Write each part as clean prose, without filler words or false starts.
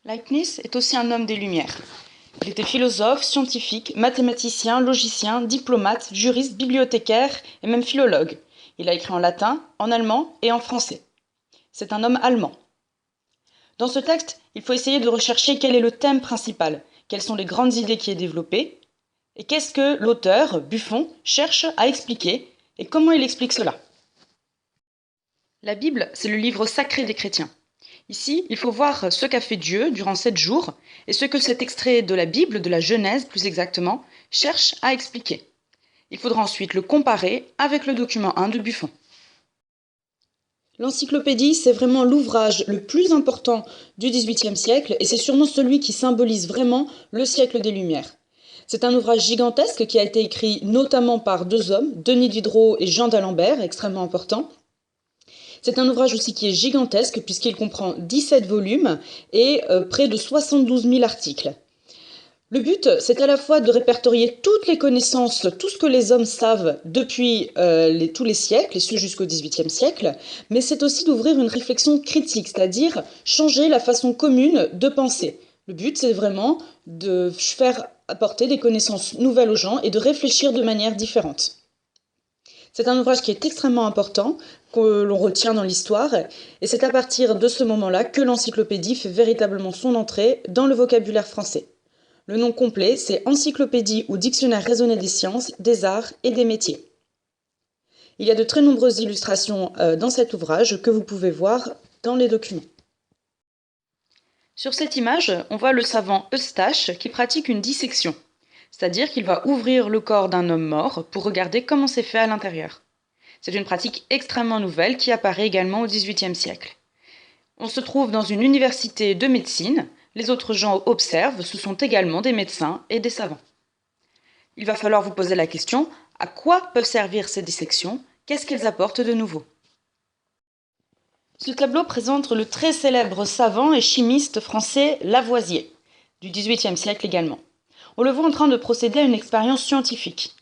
Leibniz est aussi un homme des Lumières. Il était philosophe, scientifique, mathématicien, logicien, diplomate, juriste, bibliothécaire et même philologue. Il a écrit en latin, en allemand et en français. C'est un homme allemand. Dans ce texte, il faut essayer de rechercher quel est le thème principal, quelles sont les grandes idées qui est développées, et qu'est-ce que l'auteur, Buffon, cherche à expliquer, et comment il explique cela. La Bible, c'est le livre sacré des chrétiens. Ici, il faut voir ce qu'a fait Dieu durant 7 jours, et ce que cet extrait de la Bible, de la Genèse plus exactement, cherche à expliquer. Il faudra ensuite le comparer avec le document 1 de Buffon. L'encyclopédie, c'est vraiment l'ouvrage le plus important du XVIIIe siècle et c'est sûrement celui qui symbolise vraiment le siècle des Lumières. C'est un ouvrage gigantesque qui a été écrit notamment par 2 hommes, Denis Diderot et Jean d'Alembert, extrêmement important. C'est un ouvrage aussi qui est gigantesque puisqu'il comprend 17 volumes et près de 72 000 articles. Le but, c'est à la fois de répertorier toutes les connaissances, tout ce que les hommes savent depuis tous les siècles, et ce jusqu'au XVIIIe siècle, mais c'est aussi d'ouvrir une réflexion critique, c'est-à-dire changer la façon commune de penser. Le but, c'est vraiment de faire apporter des connaissances nouvelles aux gens et de réfléchir de manière différente. C'est un ouvrage qui est extrêmement important, que l'on retient dans l'histoire, et c'est à partir de ce moment-là que l'encyclopédie fait véritablement son entrée dans le vocabulaire français. Le nom complet, c'est Encyclopédie ou Dictionnaire raisonné des sciences, des arts et des métiers. Il y a de très nombreuses illustrations dans cet ouvrage que vous pouvez voir dans les documents. Sur cette image, on voit le savant Eustache qui pratique une dissection, c'est-à-dire qu'il va ouvrir le corps d'un homme mort pour regarder comment c'est fait à l'intérieur. C'est une pratique extrêmement nouvelle qui apparaît également au XVIIIe siècle. On se trouve dans une université de médecine. Les autres gens observent, ce sont également des médecins et des savants. Il va falloir vous poser la question, à quoi peuvent servir ces dissections? Qu'est-ce qu'elles apportent de nouveau? Ce tableau présente le très célèbre savant et chimiste français Lavoisier, du XVIIIe siècle également. On le voit en train de procéder à une expérience scientifique.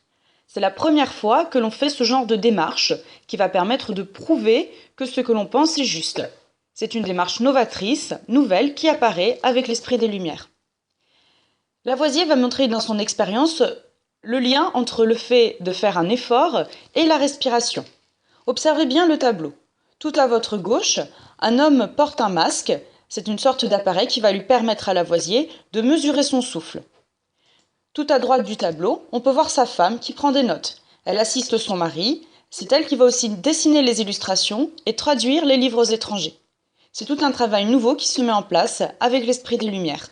C'est la première fois que l'on fait ce genre de démarche qui va permettre de prouver que ce que l'on pense est juste. C'est une démarche novatrice, nouvelle, qui apparaît avec l'esprit des Lumières. Lavoisier va montrer dans son expérience le lien entre le fait de faire un effort et la respiration. Observez bien le tableau. Tout à votre gauche, un homme porte un masque. C'est une sorte d'appareil qui va lui permettre à Lavoisier de mesurer son souffle. Tout à droite du tableau, on peut voir sa femme qui prend des notes. Elle assiste son mari. C'est elle qui va aussi dessiner les illustrations et traduire les livres étrangers. C'est tout un travail nouveau qui se met en place avec l'esprit des Lumières.